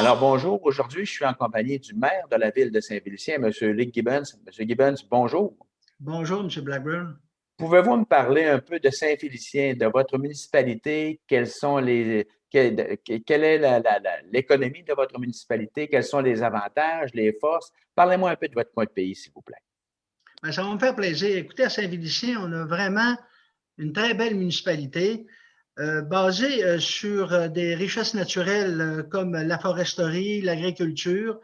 Alors, bonjour. Aujourd'hui, je suis en compagnie du maire de la ville de Saint-Félicien, M. Luc Gibbons. M. Gibbons, bonjour. Bonjour, M. Blackburn. Pouvez-vous me parler un peu de Saint-Félicien, de votre municipalité? Quelle est l'économie de votre municipalité? Quels sont les avantages, les forces? Parlez-moi un peu de votre coin de pays, s'il vous plaît. Bien, ça va me faire plaisir. Écoutez, à Saint-Félicien, on a vraiment une très belle municipalité basée sur des richesses naturelles comme la foresterie, l'agriculture.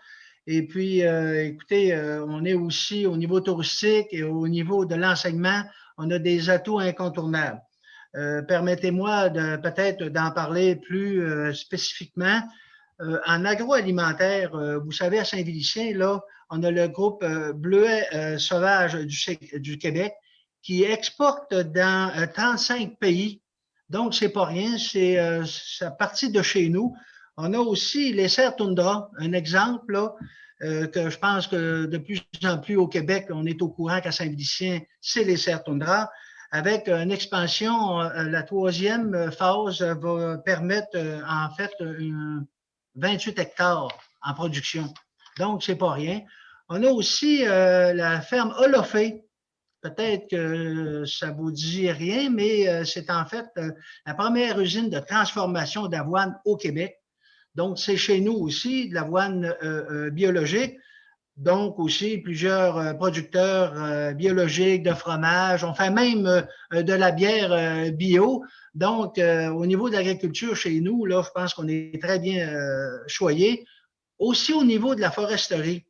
Et puis, écoutez, on est aussi au niveau touristique et au niveau de l'enseignement, on a des atouts incontournables. Permettez-moi peut-être d'en parler plus spécifiquement. En agroalimentaire, vous savez, à Saint-Félicien, là, on a le groupe Bleuet Sauvage du Québec qui exporte dans 35 pays. Donc, c'est pas rien, c'est partie de chez nous. On a aussi les serres toundra, un exemple là, que je pense que de plus en plus au Québec, on est au courant qu'à Saint-Félicien, c'est les serres toundra. Avec une expansion, la troisième phase va permettre en fait 28 hectares en production. Donc, c'est pas rien. On a aussi la ferme Olofé. Peut-être que ça vous dit rien, mais c'est en fait la première usine de transformation d'avoine au Québec. Donc, c'est chez nous aussi de l'avoine biologique. Donc, aussi plusieurs producteurs biologiques de fromage. On fait même de la bière bio. Donc, au niveau de l'agriculture chez nous, là, je pense qu'on est très bien choyé. Aussi au niveau de la foresterie.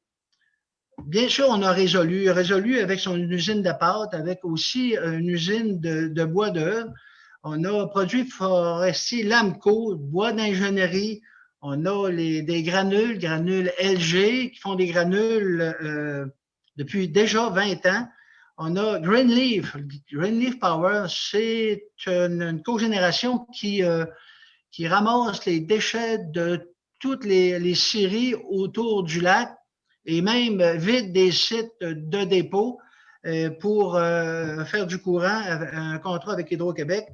Bien sûr, on a résolu avec son usine de pâte, avec aussi une usine de bois d'œuvre. On a produit forestier Lamco, bois d'ingénierie. On a des granules LG, qui font des granules depuis déjà 20 ans. On a Greenleaf Power, c'est une cogénération qui ramasse les déchets de toutes les scieries autour du lac et même vide des sites de dépôt pour faire du courant, un contrat avec Hydro-Québec.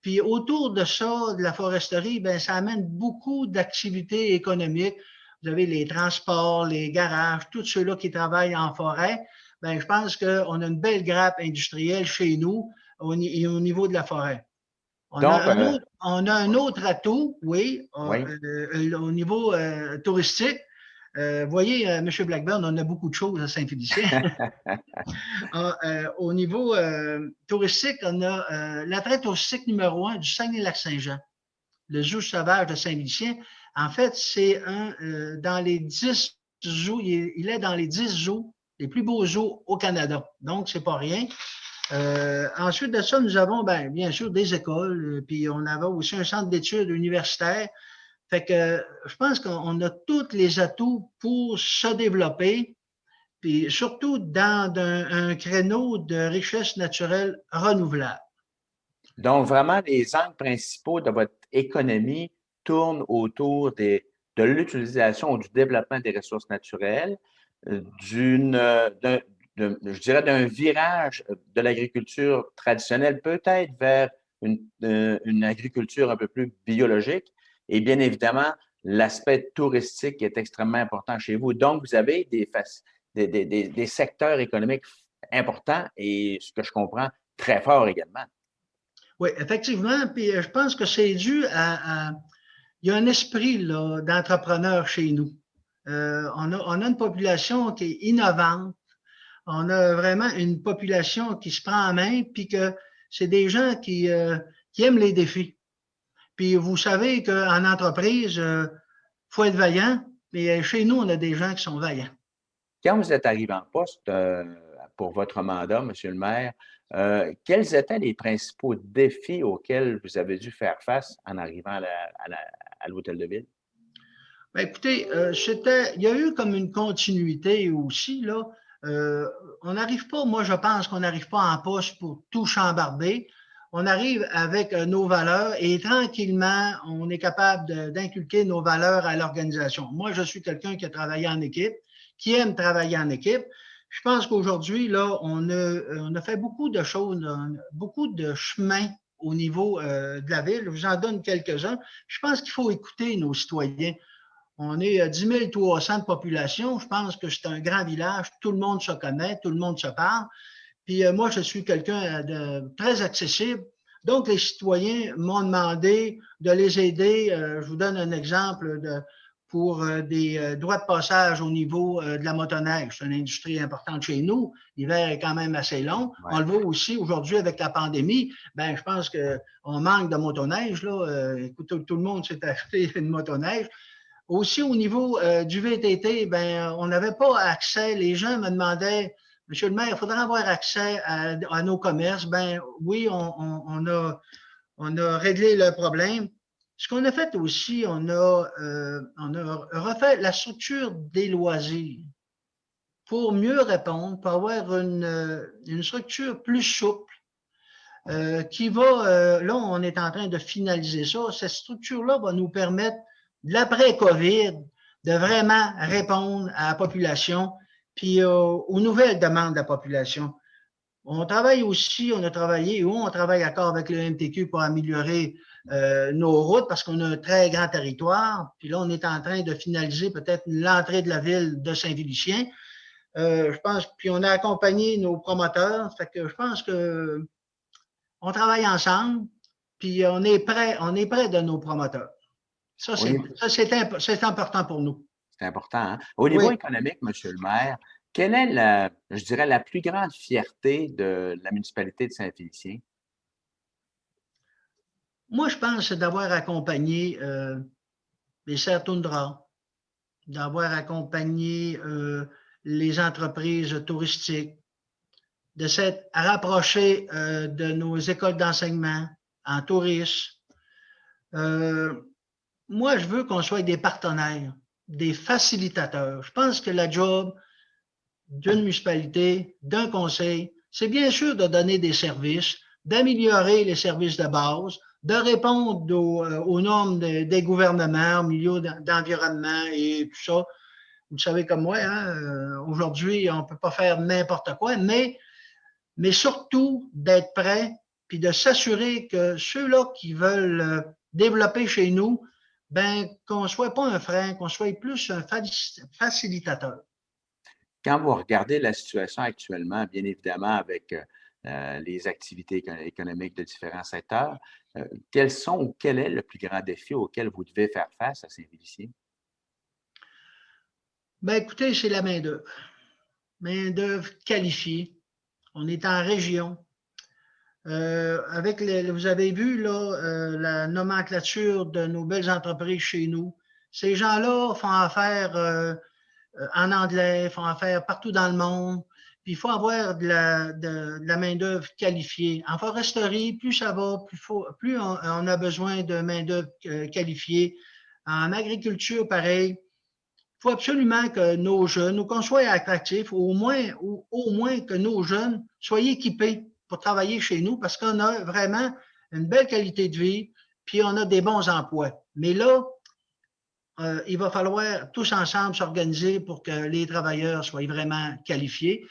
Puis autour de ça, de la foresterie, ben, ça amène beaucoup d'activités économiques. Vous avez les transports, les garages, tous ceux-là qui travaillent en forêt. Ben, je pense qu'on a une belle grappe industrielle chez nous au niveau de la forêt. Donc, On a un autre atout, oui, oui. au niveau touristique. Voyez, M. Blackburn, on a beaucoup de choses à Saint-Félicien. Au niveau touristique, on a l'attrait touristique numéro 1 du Saguenay-Lac-Saint-Jean, le zoo sauvage de Saint-Félicien. En fait, c'est dans les 10 zoos, il est dans les 10 zoos, les plus beaux zoos au Canada. Donc, c'est pas rien. Ensuite de ça, nous avons bien sûr des écoles, puis on avait aussi un centre d'études universitaires. Fait que je pense qu'on a tous les atouts pour se développer, puis surtout dans un créneau de richesse naturelle renouvelable. Donc, vraiment, les angles principaux de votre économie tournent autour de l'utilisation ou du développement des ressources naturelles, je dirais d'un virage de l'agriculture traditionnelle, peut-être vers une agriculture un peu plus biologique, et bien évidemment, l'aspect touristique est extrêmement important chez vous. Donc, vous avez des secteurs économiques importants et, ce que je comprends, très forts également. Oui, effectivement. Puis je pense que c'est dû il y a un esprit là, d'entrepreneur chez nous. On a une population qui est innovante. On a vraiment une population qui se prend en main, puis que c'est des gens qui aiment les défis. Puis vous savez qu'en entreprise, faut être vaillant, mais chez nous, on a des gens qui sont vaillants. Quand vous êtes arrivé en poste pour votre mandat, Monsieur le maire, quels étaient les principaux défis auxquels vous avez dû faire face en arrivant à l'hôtel de ville? Ben, écoutez, il y a eu comme une continuité aussi, là. On n'arrive pas, moi je pense qu'on n'arrive pas en poste pour tout chambarder. On arrive avec nos valeurs et tranquillement, on est capable d'inculquer nos valeurs à l'organisation. Moi, je suis quelqu'un qui a travaillé en équipe, qui aime travailler en équipe. Je pense qu'aujourd'hui, là, on a fait beaucoup de choses, beaucoup de chemins au niveau de la ville. Je vous en donne quelques-uns. Je pense qu'il faut écouter nos citoyens. On est 10 300 de population. Je pense que c'est un grand village. Tout le monde se connaît, tout le monde se parle. Puis moi, je suis quelqu'un de très accessible. Donc, les citoyens m'ont demandé de les aider. Je vous donne un exemple pour des droits de passage au niveau de la motoneige. C'est une industrie importante chez nous. L'hiver est quand même assez long. Ouais. On le voit aussi aujourd'hui avec la pandémie. Ben, je pense qu'on manque de motoneige. Là. Écoute, tout le monde s'est acheté une motoneige. Aussi, au niveau du VTT, ben, on n'avait pas accès. Les gens me demandaient, Monsieur le maire, il faudrait avoir accès à nos commerces. Ben oui, on a réglé le problème. Ce qu'on a fait aussi, on a refait la structure des loisirs pour mieux répondre, pour avoir une structure plus souple qui va, là, on est en train de finaliser ça. Cette structure-là va nous permettre, l'après-COVID, de vraiment répondre à la population puis aux nouvelles demandes de la population. On travaille aussi, on a travaillé, ou on travaille encore avec le MTQ pour améliorer nos routes parce qu'on a un très grand territoire. Puis là, on est en train de finaliser peut-être l'entrée de la ville de Saint-Félicien. Je pense, puis on a accompagné nos promoteurs. Fait que je pense que on travaille ensemble, puis on est près de nos promoteurs. Ça, c'est important pour nous. C'est important, hein? Au niveau Oui. économique, Monsieur le maire, quelle est je dirais, la plus grande fierté de la municipalité de Saint-Félicien? Moi, je pense d'avoir accompagné les Serres Toundra, d'avoir accompagné les entreprises touristiques, de s'être rapproché de nos écoles d'enseignement en tourisme. Moi, je veux qu'on soit des partenaires, des facilitateurs. Je pense que la job d'une municipalité, d'un conseil, c'est bien sûr de donner des services, d'améliorer les services de base, de répondre aux normes des gouvernements au milieu d'environnement et tout ça. Vous savez comme moi, hein, aujourd'hui, on ne peut pas faire n'importe quoi, mais surtout d'être prêt puis de s'assurer que ceux-là qui veulent développer chez nous, ben, qu'on ne soit pas un frein, qu'on soit plus un facilitateur. Quand vous regardez la situation actuellement, bien évidemment, avec les activités économiques de différents secteurs, quels sont ou quel est le plus grand défi auquel vous devez faire face à Saint-Félicien? Ben, écoutez, c'est la main-d'œuvre. Main-d'œuvre qualifiée. On est en région. Vous avez vu là, la nomenclature de nos belles entreprises chez nous. Ces gens-là font affaire en anglais, font affaire partout dans le monde. Puis il faut avoir de la main-d'œuvre qualifiée. En foresterie, plus ça va, plus on a besoin de main-d'œuvre qualifiée. En agriculture, pareil. Il faut absolument que nos jeunes, ou qu'on soit attractifs, au moins que nos jeunes soient équipés pour travailler chez nous parce qu'on a vraiment une belle qualité de vie, puis on a des bons emplois. Mais là, il va falloir tous ensemble s'organiser pour que les travailleurs soient vraiment qualifiés.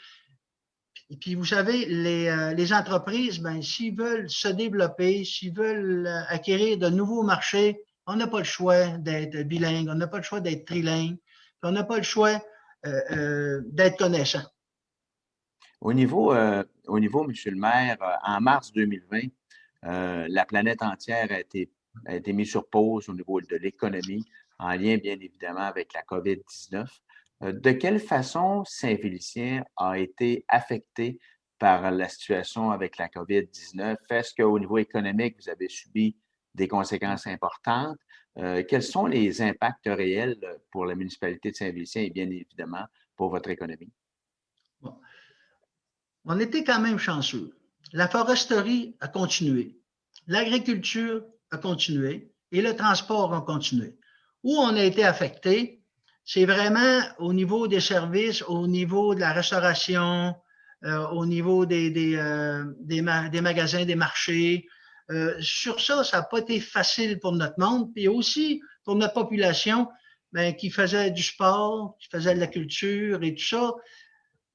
Et puis, vous savez, les entreprises, ben, s'ils veulent se développer, s'ils veulent acquérir de nouveaux marchés, on n'a pas le choix d'être bilingue, on n'a pas le choix d'être trilingue, on n'a pas le choix d'être connaissant. Au niveau, Monsieur le maire, en mars 2020, la planète entière a été mise sur pause au niveau de l'économie, en lien bien évidemment avec la COVID-19. De quelle façon Saint-Félicien a été affecté par la situation avec la COVID-19? Est-ce qu'au niveau économique, vous avez subi des conséquences importantes? Quels sont les impacts réels pour la municipalité de Saint-Félicien et bien évidemment pour votre économie? Bon. On était quand même chanceux. La foresterie a continué, l'agriculture a continué et le transport a continué. Où on a été affecté, c'est vraiment au niveau des services, au niveau de la restauration, au niveau des magasins, des marchés. Sur ça, ça n'a pas été facile pour notre monde, puis aussi pour notre population ben, qui faisait du sport, qui faisait de la culture et tout ça.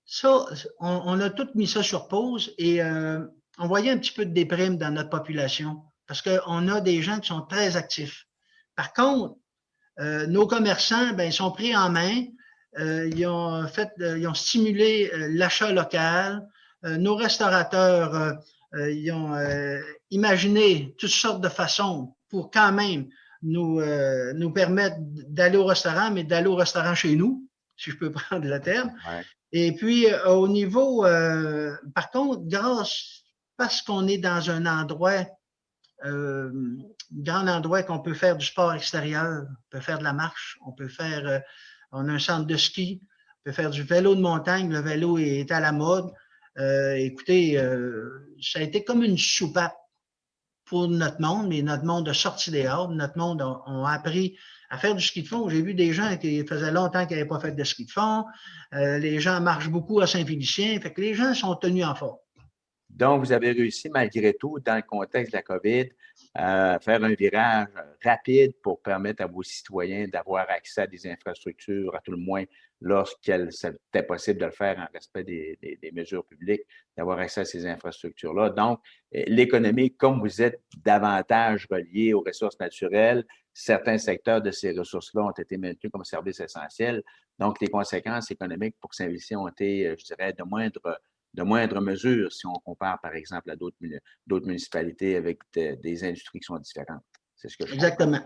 Ça, on a tout mis ça sur pause et on voyait un petit peu de déprime dans notre population parce qu'on a des gens qui sont très actifs. Par contre, Nos commerçants, ben, ils sont pris en main. Ils ont stimulé l'achat local. Nos restaurateurs, ils ont imaginé toutes sortes de façons pour quand même nous permettre d'aller au restaurant, mais d'aller au restaurant chez nous, si je peux prendre le terme. Ouais. Et puis, au niveau, par contre, parce qu'on est dans un endroit, grand endroit qu'on peut faire du sport extérieur, on peut faire de la marche, on a un centre de ski, on peut faire du vélo de montagne, le vélo est à la mode. Écoutez, ça a été comme une soupape pour notre monde, mais notre monde a sorti dehors, notre monde a appris à faire du ski de fond. J'ai vu des gens qui faisaient longtemps qu'ils n'avaient pas fait de ski de fond. Les gens marchent beaucoup à Saint-Félicien. Fait que les gens sont tenus en forme. Donc, vous avez réussi malgré tout, dans le contexte de la COVID, à faire un virage rapide pour permettre à vos citoyens d'avoir accès à des infrastructures, à tout le moins c'était possible de le faire en respect des mesures publiques, d'avoir accès à ces infrastructures-là. Donc, l'économie, comme vous êtes davantage relié aux ressources naturelles, certains secteurs de ces ressources-là ont été maintenus comme services essentiels. Donc, les conséquences économiques pour Saint-Lucie ont été, je dirais, de moindre mesure si on compare, par exemple, à d'autres municipalités avec des industries qui sont différentes. C'est ce que je comprends. Exactement.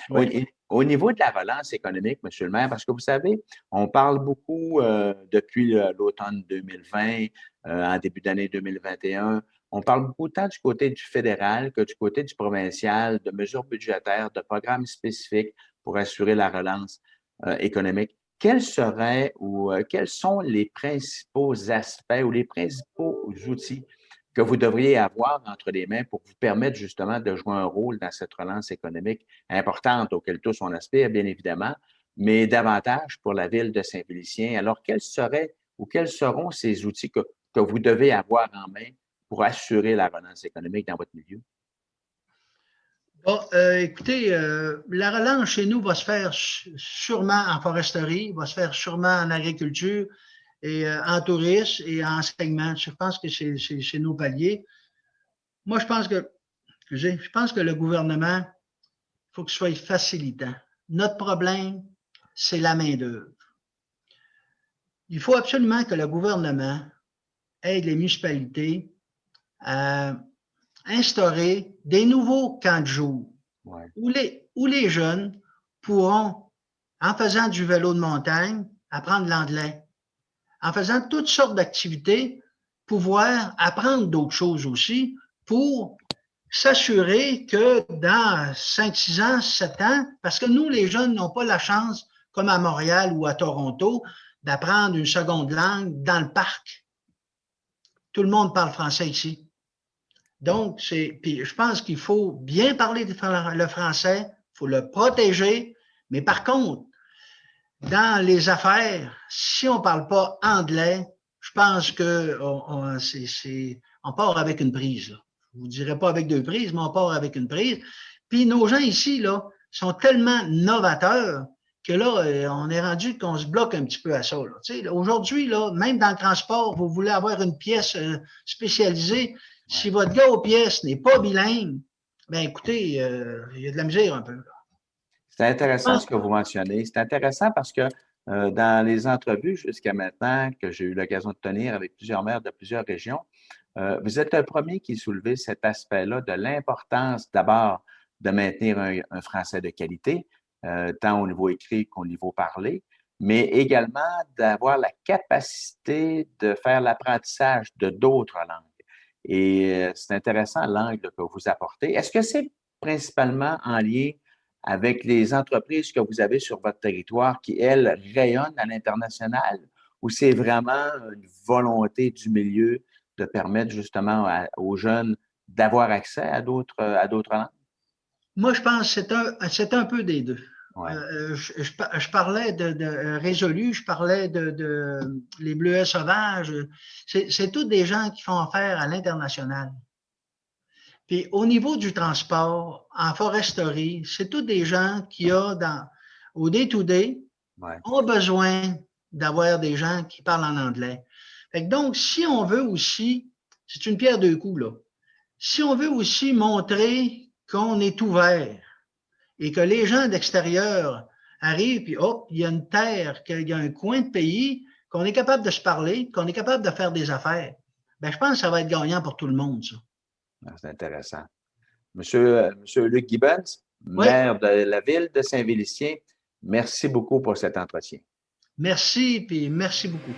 Au, Oui. au niveau de la relance économique, M. le maire, parce que vous savez, on parle beaucoup depuis l'automne 2020, en début d'année 2021, on parle beaucoup tant du côté du fédéral que du côté du provincial, de mesures budgétaires, de programmes spécifiques pour assurer la relance économique. Quels seraient ou quels sont les principaux aspects ou les principaux outils que vous devriez avoir entre les mains pour vous permettre justement de jouer un rôle dans cette relance économique importante auquel tous on aspire, bien évidemment, mais davantage pour la ville de Saint-Félicien. Alors, quels seraient ou quels seront ces outils que vous devez avoir en main pour assurer la relance économique dans votre milieu? Bon, écoutez, la relance chez nous va se faire sûrement en foresterie, va se faire sûrement en agriculture et en tourisme et en enseignement. Je pense que c'est nos paliers. Moi, je pense que le gouvernement, il faut qu'il soit facilitant. Notre problème, c'est la main-d'œuvre. Il faut absolument que le gouvernement aide les municipalités à instaurer des nouveaux camps de jour Ouais. où les jeunes pourront, en faisant du vélo de montagne, apprendre l'anglais, en faisant toutes sortes d'activités, pouvoir apprendre d'autres choses aussi pour s'assurer que dans 5, 6 ans, 7 ans, parce que nous, les jeunes, n'ont pas la chance, comme à Montréal ou à Toronto, d'apprendre une seconde langue dans le parc. Tout le monde parle français ici. Donc, puis je pense qu'il faut bien parler le français, il faut le protéger, mais par contre, dans les affaires, si on ne parle pas anglais, je pense on part avec une prise. Là. Je ne vous dirais pas avec 2 prises, mais on part avec une prise. Puis nos gens ici là, sont tellement novateurs que là, on est rendu qu'on se bloque un petit peu à ça. Là. Aujourd'hui, là, même dans le transport, vous voulez avoir une pièce spécialisée. Ouais. Si votre gars aux pièces n'est pas bilingue, ben écoutez, il y a de la misère un peu. Là. C'est intéressant ce que vous mentionnez. C'est intéressant parce que dans les entrevues jusqu'à maintenant que j'ai eu l'occasion de tenir avec plusieurs maires de plusieurs régions, vous êtes le premier qui soulevait cet aspect-là de l'importance d'abord de maintenir un français de qualité, tant au niveau écrit qu'au niveau parlé, mais également d'avoir la capacité de faire l'apprentissage de d'autres langues. Et c'est intéressant l'angle que vous apportez. Est-ce que c'est principalement en lien avec les entreprises que vous avez sur votre territoire qui, elles, rayonnent à l'international, ou c'est vraiment une volonté du milieu de permettre justement aux jeunes d'avoir accès à d'autres langues? Moi, je pense que c'est un peu des deux. Ouais. Je parlais de Résolu, je parlais de les Bleuets sauvages. C'est tous des gens qui font affaire à l'international. Puis au niveau du transport, en foresterie, c'est tous des gens qui au day-to-day, Ouais. ont besoin d'avoir des gens qui parlent en anglais. Fait que donc, si on veut aussi, c'est une pierre deux coups, là. Si on veut aussi montrer qu'on est ouvert et que les gens d'extérieur arrivent, puis hop, il y a une terre, qu'il y a un coin de pays, qu'on est capable de se parler, qu'on est capable de faire des affaires. Ben, je pense que ça va être gagnant pour tout le monde, ça. C'est intéressant. Monsieur Luc Gibbons, Oui, maire de la ville de Saint-Félicien, merci beaucoup pour cet entretien. merci, puis merci beaucoup.